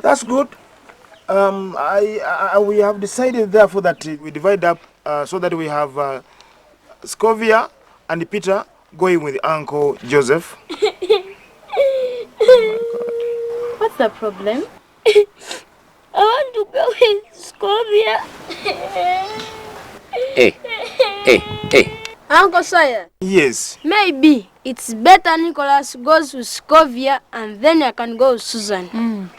That's good. We have decided, therefore, that we divide up so that we have Scovia and Peter going with Uncle Joseph. Oh my God. What's the problem? I want to go with Scovia. Hey. Uncle Sire. Yes. Maybe it's better Nicholas goes with Scovia and then I can go with Susan.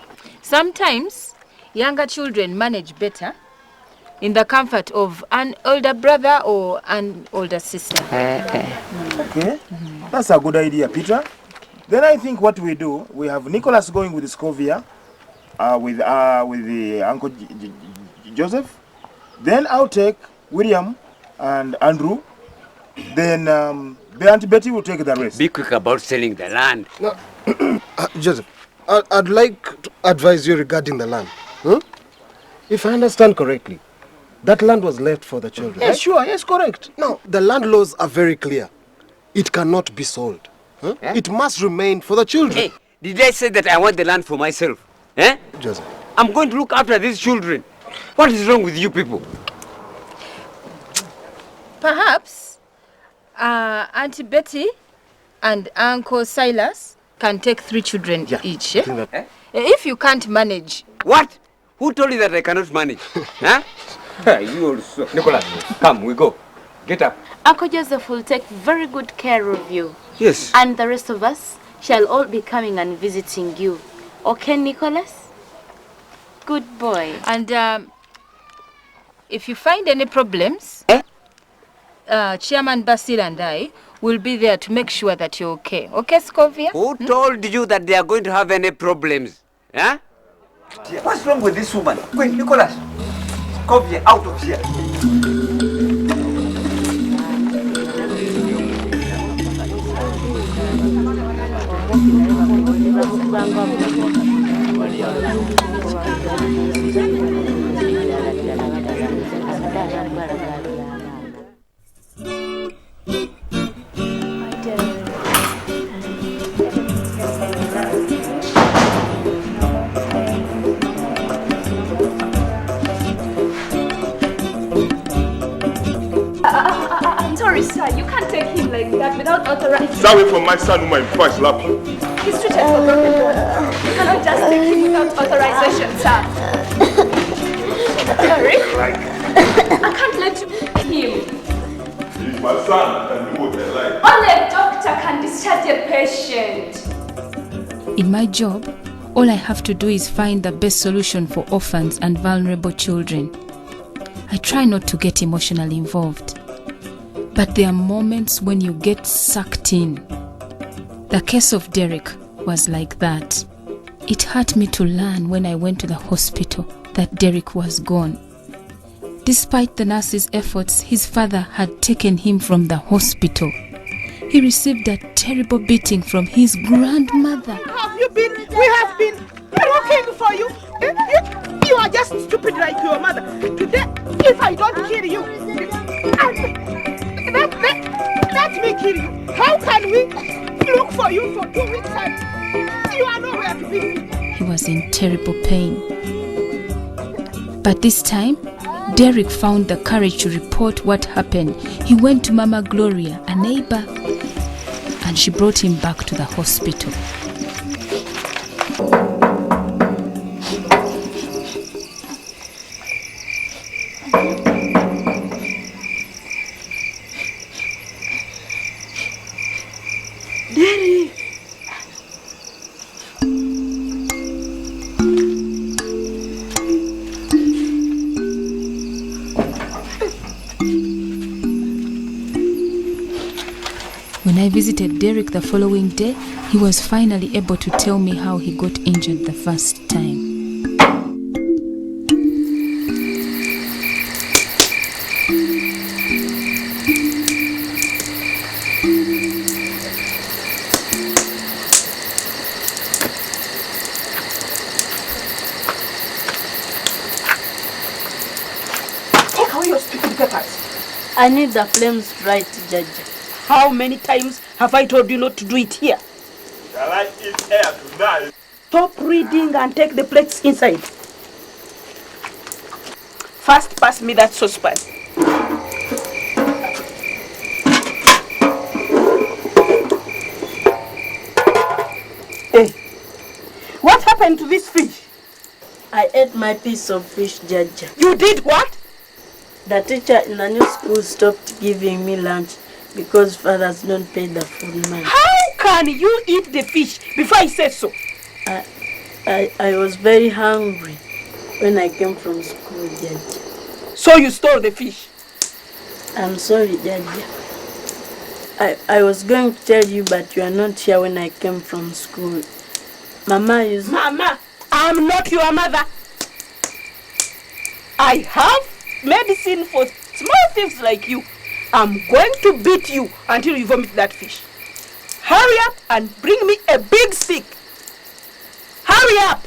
Sometimes younger children manage better in the comfort of an older brother or an older sister. Okay. That's a good idea, Peter. Then I think what we do, we have Nicholas going with Scovia, with the Uncle Joseph. Then I'll take William and Andrew. Then the Auntie Betty will take the rest. Be quick about selling the land. No. Joseph, I'd like to advise you regarding the land. If I understand correctly, that land was left for the children. Yes, sure. Yes, correct. Now, the land laws are very clear. It cannot be sold. It must remain for the children. Hey, did I say that I want the land for myself? Joseph. I'm going to look after these children. What is wrong with you people? Perhaps Auntie Betty and Uncle Silas can take 3 children each. If you can't manage. What? Who told you that I cannot manage? You also. Nicholas, come, we go. Get up. Uncle Joseph will take very good care of you. Yes. And the rest of us shall all be coming and visiting you. Okay, Nicholas? Good boy. And if you find any problems, Chairman Basil and I will be there to make sure that you're okay. Okay, Scovia? Who told you that they are going to have any problems? What's wrong with this woman? Wait, Nicholas. Scovia, out of here. I'm sorry, sir. You can't take him like that without authorization. Stay away from my son, woman, before I slap you. He's treated for broken bone. You cannot just take him without authorization, sir. Sorry? I can't let you take him. He's my son. I can do what I like. Only a doctor can discharge a patient. In my job, all I have to do is find the best solution for orphans and vulnerable children. I try not to get emotionally involved. But there are moments when you get sucked in. The case of Derek was like that. It hurt me to learn when I went to the hospital that Derek was gone. Despite the nurse's efforts, his father had taken him from the hospital. He received a terrible beating from his grandmother. Have you been? We have been looking for you. You are just stupid like your mother. Today, if I don't kill you, let me kill you. How can we look for you for 2 weeks and you are nowhere to be? He was in terrible pain. But this time, Derek found the courage to report what happened. He went to Mama Gloria, a neighbor, and she brought him back to the hospital. Derek! When I visited Derek the following day, he was finally able to tell me how he got injured the first time. Take away your stupid papers. I need the flames right, Judge. How many times have I told you not to do it here? Shall I eat air tonight? Stop reading and take the plates inside. First, pass me that saucepan. Hey, what happened to this fish? I ate my piece of fish, Jaja. You did what? The teacher in the new school stopped giving me lunch because fathers don't pay the food money. How can you eat the fish before I said so? I was very hungry when I came from school, Jaja. So you stole the fish? I'm sorry, Jaja. I was going to tell you, but you are not here when I came from school. Mama, I'm not your mother. I have medicine for small things like you. I'm going to beat you until you vomit that fish. Hurry up and bring me a big stick. Hurry up!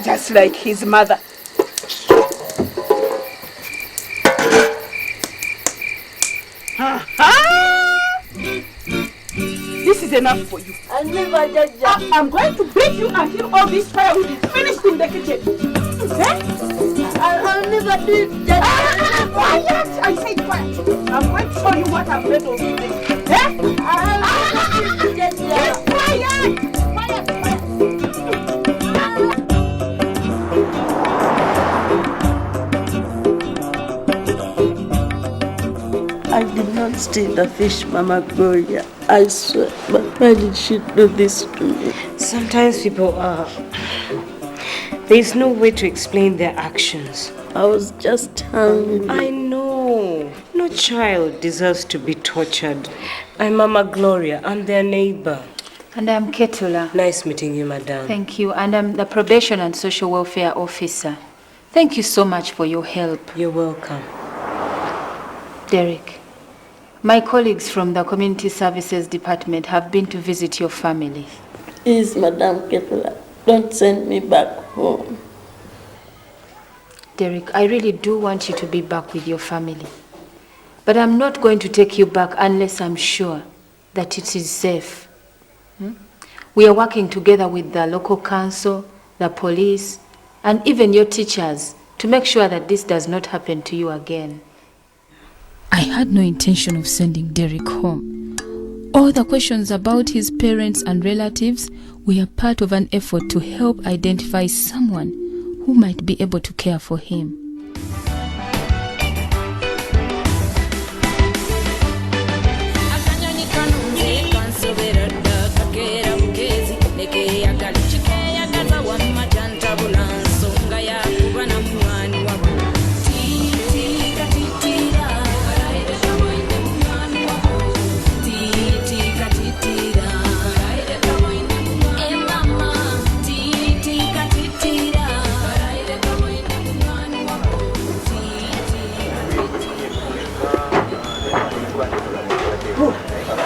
Just like his mother. This is enough for you. I'll never judge. I'm going to beat you until all this firewood is finished in the kitchen. I'll never do it, Judge. Quiet! I said quiet. I'm going to show you what I've made of you. I'll never do it, Judge. Keep quiet! Quiet! I did not steal the fish, Mama Gloria. I swear. But why did she do this to me? Sometimes people are... There's no way to explain their actions. I was just hungry. I know. No child deserves to be tortured. I'm Mama Gloria. I'm their neighbor. And I'm Ketula. Nice meeting you, madam. Thank you. And I'm the Probation and Social Welfare Officer. Thank you so much for your help. You're welcome. Derek, my colleagues from the Community Services Department have been to visit your family. Please, Madam Ketula, don't send me back home. Derek, I really do want you to be back with your family. But I'm not going to take you back unless I'm sure that it is safe. We are working together with the local council, the police, and even your teachers to make sure that this does not happen to you again. I had no intention of sending Derek home. All the questions about his parents and relatives were part of an effort to help identify someone who might be able to care for him.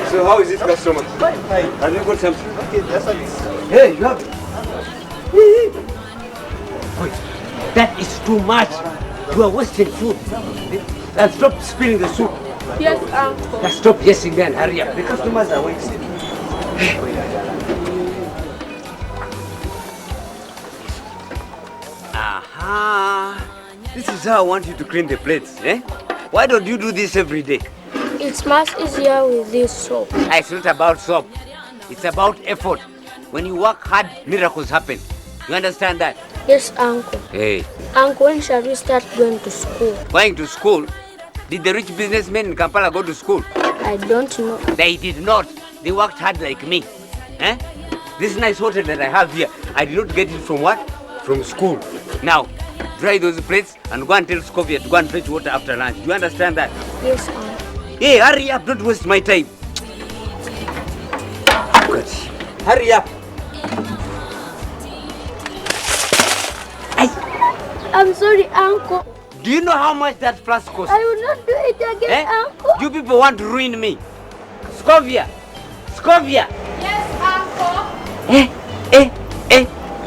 So how is it, customer? Have you got something? Okay, that's it. Hey, you have it. Wait, that is too much. You are wasting food. And stop spilling the soup. Yes, Uncle. Now stop yesing there and hurry up. The customers are waiting. Aha! This is how I want you to clean the plates, eh? Why don't you do this every day? It's much easier with this soap. It's not about soap. It's about effort. When you work hard, miracles happen. You understand that? Yes, Uncle. Hey. Uncle, when shall we start going to school? Going to school? Did the rich businessmen in Kampala go to school? I don't know. They did not. They worked hard like me. Eh? This nice hotel that I have here, I did not get it from what? From school. Now, dry those plates and go and tell Scovia to go and fetch water after lunch. Do you understand that? Yes, Uncle. Hey, hurry up, don't waste my time. Good. Hurry up. I'm sorry, Uncle. Do you know how much that flask costs? I will not do it again, Uncle. You people want to ruin me. Scovia! Scovia! Yes, Uncle.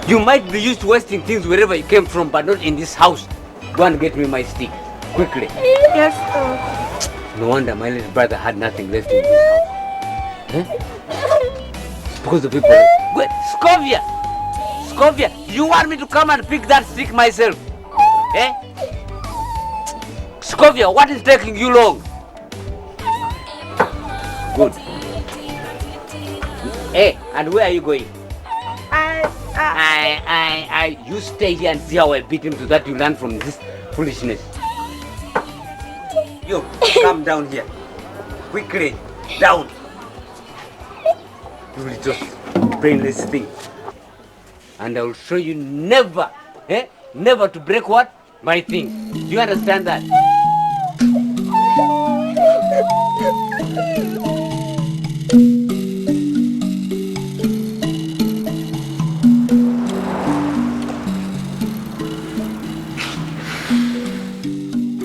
You might be used to wasting things wherever you came from, but not in this house. Go and get me my stick. Quickly. Yes, Uncle. No wonder my little brother had nothing left in this house. Huh? It's because of people. Wait. Scovia! Scovia, do you want me to come and pick that stick myself? Eh? Scovia, what is taking you long? Good. Hey, and where are you going? You stay here and see how I beat him so that you learn from this foolishness. You, come down here. Quickly, down. You will just brainless thing. And I will show you never, never to break what? My thing. Do you understand that?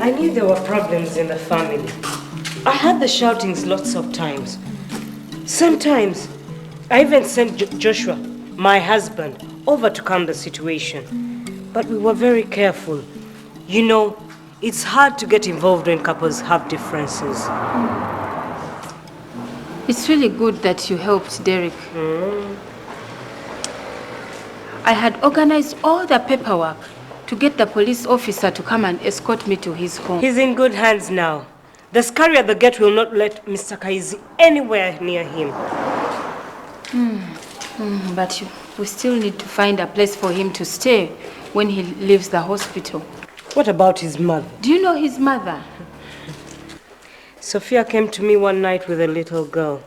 I knew there were problems in the family. I had the shoutings lots of times. Sometimes, I even sent Joshua, my husband, over to calm the situation. But we were very careful. You know, it's hard to get involved when couples have differences. It's really good that you helped Derek. I had organized all the paperwork to get the police officer to come and escort me to his home. He's in good hands now. The scurry at the gate will not let Mr. Kaizi anywhere near him. But we still need to find a place for him to stay when he leaves the hospital. What about his mother? Do you know his mother? Sophia came to me one night with a little girl.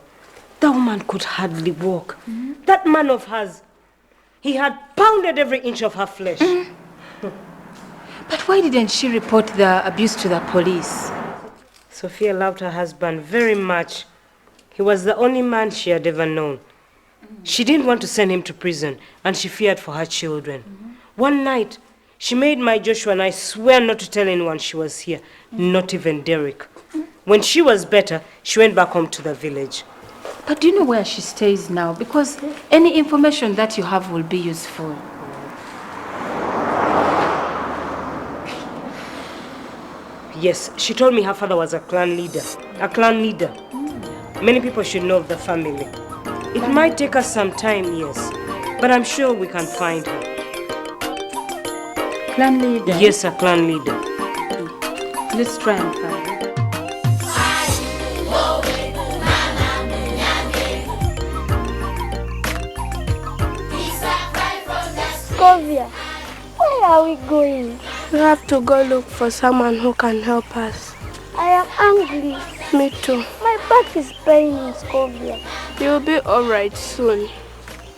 That woman could hardly walk. That man of hers, he had pounded every inch of her flesh. But why didn't she report the abuse to the police? Sophia loved her husband very much. He was the only man she had ever known. She didn't want to send him to prison, and she feared for her children. One night, she made my Joshua and I swear not to tell anyone she was here, not even Derek. When she was better, she went back home to the village. But do you know where she stays now? Because any information that you have will be useful. Yes, she told me her father was a clan leader. Many people should know of the family. It might take us some time, yes, but I'm sure we can find her. Clan leader? Yes, a clan leader. Let's try and find her. Scovia, where are we going? We have to go look for someone who can help us. I am hungry. Me too. My back is paining, Scovia. You'll be alright soon.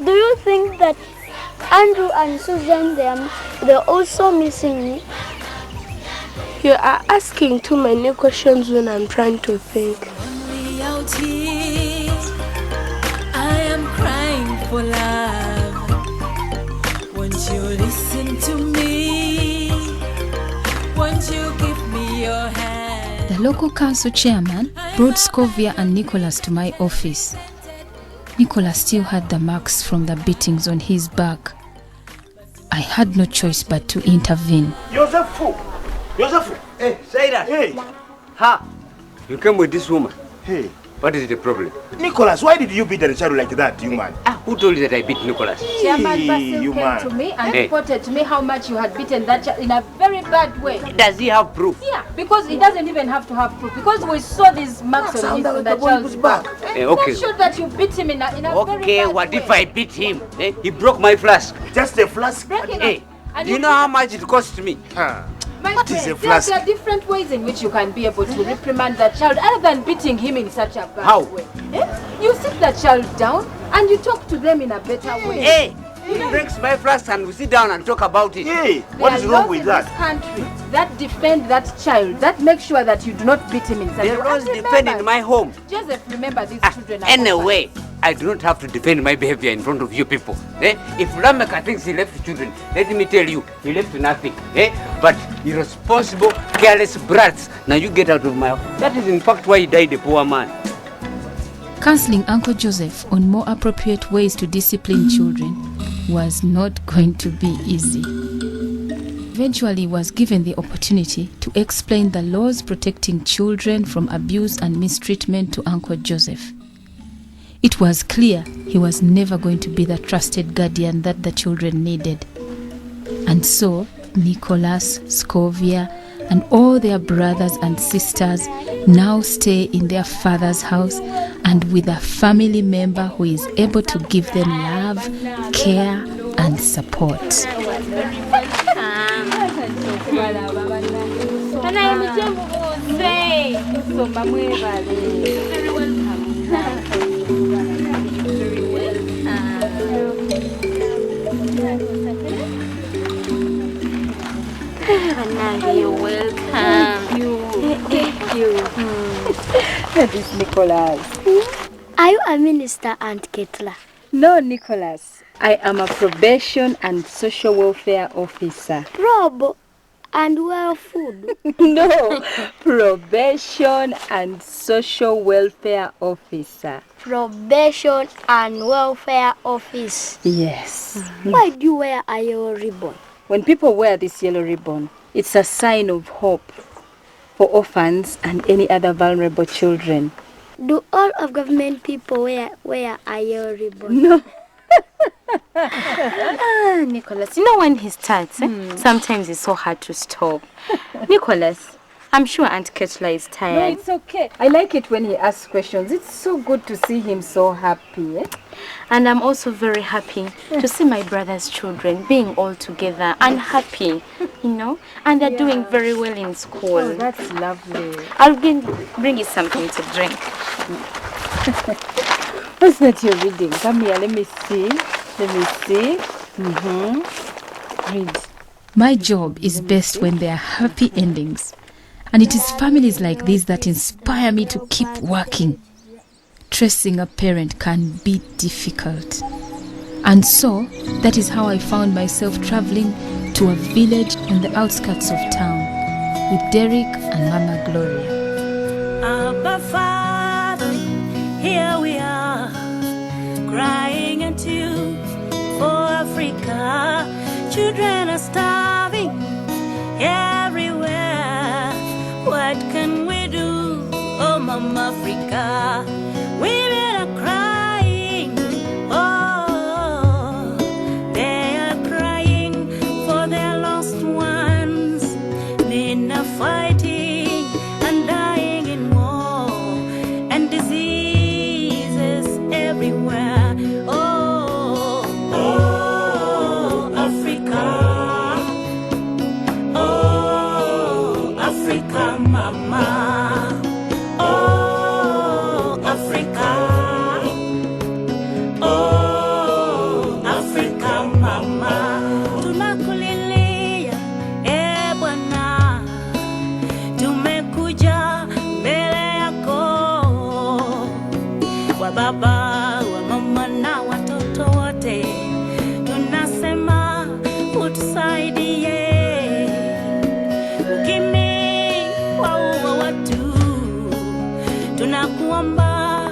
Do you think that Andrew and Susan, they're also missing me? You are asking too many questions when I'm trying to think. Out here, I am crying for love. Won't you listen to me? Won't you give me your hand? The local council chairman brought Scovia and Nicholas to my office. Nicholas still had the marks from the beatings on his back. I had no choice but to intervene. Joseph! Hey, say that! Hey! Ha! You came with this woman. Hey! What is the problem? Nicholas, why did you beat the child like that, you man? Who told you that I beat Nicholas? Chairman Basil you came man. to me and reported to me how much you had beaten that child in a very bad way. Does he have proof? Yeah, because he doesn't even have to have proof. Because we saw these marks on the child's back. Okay. That showed that you beat him in a very bad way. Okay, what if I beat him? He broke my flask. Just a flask? Hey, do you know how much it cost me? What is a flask? There are different ways in which you can be able to reprimand that child other than beating him in such a bad way. You sit that child down and you talk to them in a better way. Hey, he breaks my flask and we sit down and talk about it. Hey, what is wrong with that? There are laws in this country that defend that child, that make sure that you do not beat him in such a way. The laws defend in my home. Joseph, remember these children are Anyway, I do not have to defend my behavior in front of you people. If Lameka thinks he left children, let me tell you, he left nothing. But irresponsible, careless brats. Now you get out of my house. That is in fact why he died, a poor man. Counseling Uncle Joseph on more appropriate ways to discipline children was not going to be easy. Eventually was given the opportunity to explain the laws protecting children from abuse and mistreatment to Uncle Joseph. It was clear he was never going to be the trusted guardian that the children needed. And so, Nicholas, Scovia, and all their brothers and sisters now stay in their father's house and with a family member who is able to give them love, care, and support. You're welcome. Thank you. That is Nicholas. Are you a minister, Aunt Ketula? No, Nicholas. I am a probation and social welfare officer. Prob and well food? No, probation and social welfare officer. Probation and welfare office. Yes. Why do you wear a yellow ribbon? When people wear this yellow ribbon, it's a sign of hope for orphans and any other vulnerable children. Do all of government people wear a yellow ribbon? No. Nicholas, you know when he starts, sometimes it's so hard to stop. Nicholas, I'm sure Aunt Ketula is tired. No, it's okay. I like it when he asks questions. It's so good to see him so happy. And I'm also very happy to see my brother's children being all together and happy, you know, and they're doing very well in school. Oh, that's lovely. I'll bring you something to drink. What's that you're reading? Come here, let me see. Read. My job is best when there are happy endings. And it is families like these that inspire me to keep working. Tracing a parent can be difficult. And so, that is how I found myself traveling to a village on the outskirts of town with Derek and Mama Gloria. Abba Father, here we are, crying at you for Africa. Children are starving everywhere. What can we do, oh Mama Africa? Women are crying, oh, they are crying for their lost ones. Men are fighting and dying in war, and diseases everywhere. Oh, oh, Africa. Oh, Africa, Mama. Oh, Africa. Oh, Africa, Mama. Tunakulilia, Bwana. Tumekuja mbele yako. Wa baba, wa mama na watoto wote. Tunasema utusaidie. Ukimwi waua watu. Tunakuomba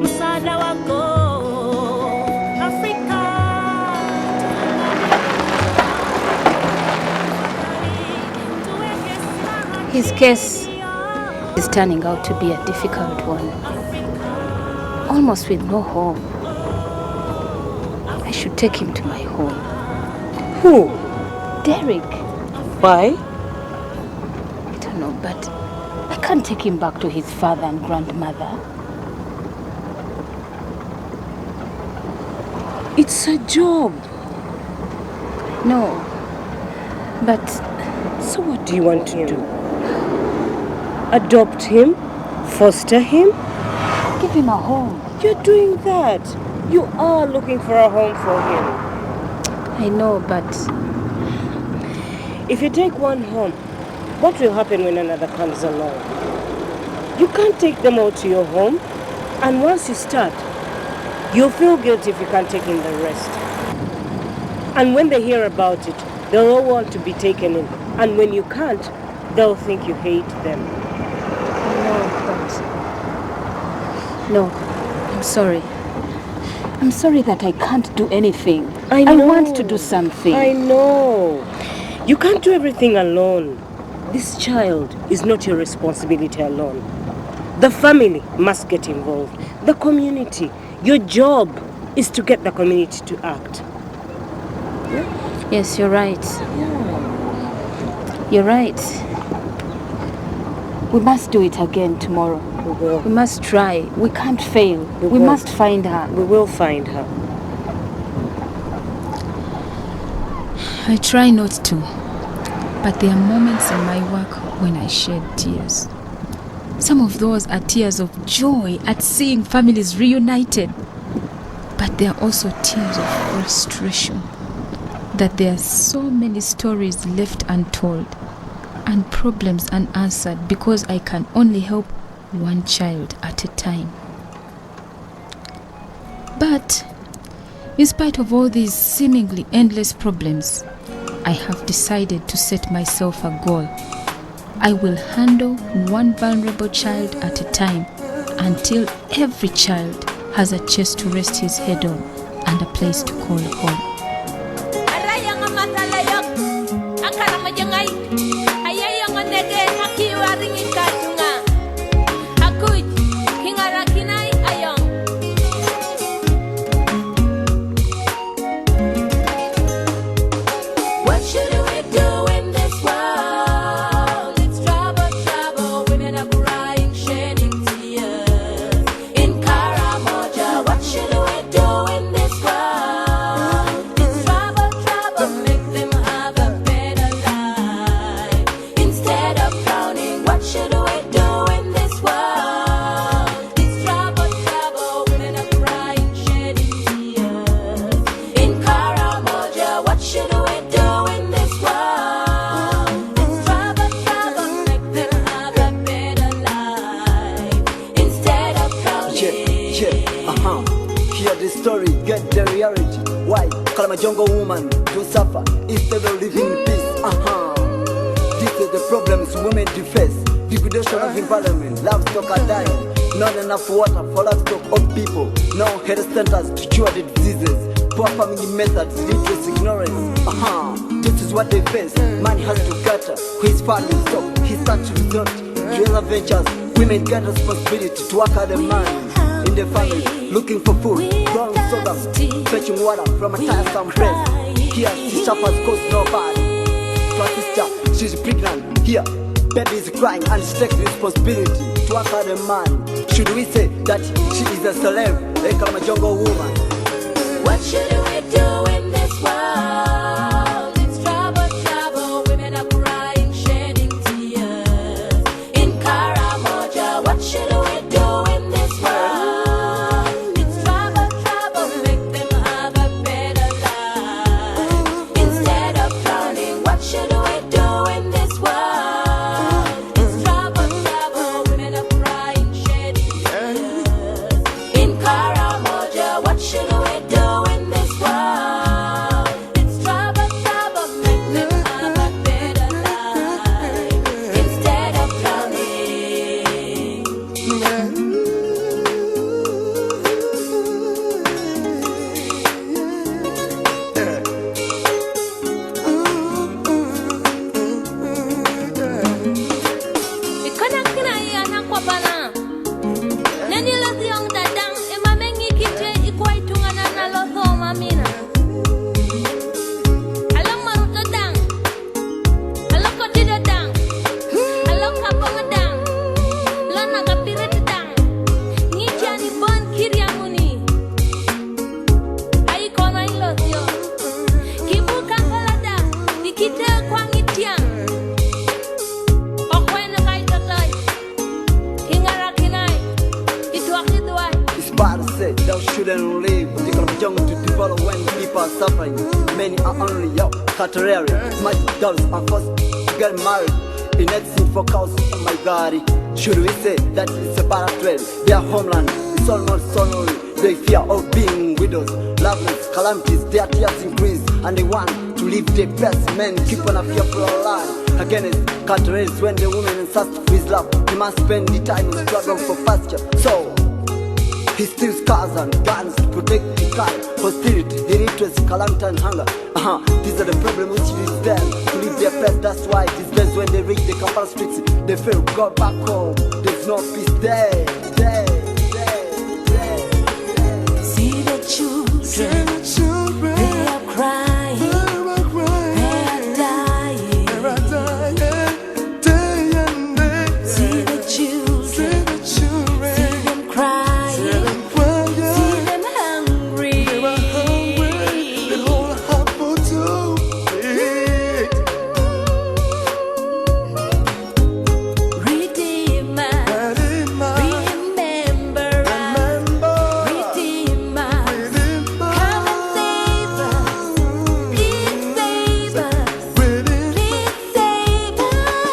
msaada wako. Afrika. His case is turning out to be a difficult one. Almost with no home. I should take him to my home. Who? Derek. Why? I don't know, but I can't take him back to his father and grandmother. It's a job. No, but... So what do you want to do? Adopt him? Foster him? Give him a home. You're doing that. You are looking for a home for him. I know, but... If you take one home, what will happen when another comes along? You can't take them all to your home. And once you start, you'll feel guilty if you can't take in the rest. And when they hear about it, they'll all want to be taken in. And when you can't, they'll think you hate them. No, I'm sorry. I'm sorry that I can't do anything. I know. I want to do something. I know. You can't do everything alone. This child is not your responsibility alone. The family must get involved. The community. Your job is to get the community to act. Yes, you're right. You're right. We must do it again tomorrow. We will. We must try. We can't fail. We must find her. We will find her. I try not to, but there are moments in my work when I shed tears. Some of those are tears of joy at seeing families reunited, but there are also tears of frustration that there are so many stories left untold and problems unanswered because I can only help one child at a time. But in spite of all these seemingly endless problems, I have decided to set myself a goal. I will handle one vulnerable child at a time until every child has a chest to rest his head on and a place to call home. Jungle woman to suffer instead of living in peace. This is the problems women face. Degradation of environment, livestock are dying. Not enough water for livestock of people. No health centers to cure the diseases. Poor farming methods lead to ignorance. This is what they face. Man has to gutter. His farming stop. He starts to resort to other ventures. Women get responsibility to work at the man in the family, looking for food, growing soda, fetching water from a tiresome place. Here, she suffers cause nobody. To her sister, she's pregnant. Here, baby is crying and she takes responsibility to work at the man. Should we say that she is a slave, like a jungle woman? What should we do in this world? It's trouble, trouble. Women are crying, shedding tears. In Karamoja, what should we do in this world? Girls are forced to get married in exchange for cows. Oh my God, should we say that it's a bad trend? Their homeland is almost lonely. They fear of being widows. Loveless calamities, their tears increase, and they want to live their best. Men keep on a fearful life. Against countries when the woman insists with love, he must spend the time struggling for pasture. So he steals cars and guns to protect the car. Hostility, illiteracy, calamity and hunger. These are the problems which lead them to live their best. That's why these days when they reach the Kampala streets, they feel go back home. There's no peace there. children, they are crying, they are dying. See the children, see them crying, see them hungry. Redeemer, remember us. Redeemer, come and save us. Please save us. Please save us.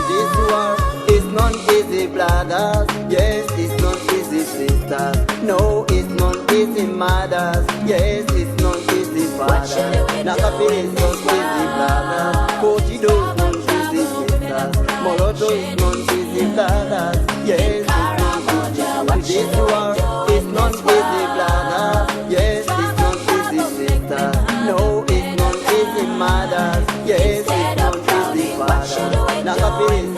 This war is not easy, brothers. Yes, it's not easy, sisters. No, it's not easy, mothers. Yes, it's not easy, fathers. Nakapiri is not easy, brothers. Kochido is not easy, sisters. Moroto is not easy, brothers. Yes, it's not easy. This war is not easy, brothers. Yes, it's not easy, sisters. No, it's not easy, mothers. Yes, it's not easy, fathers. Nakapiri is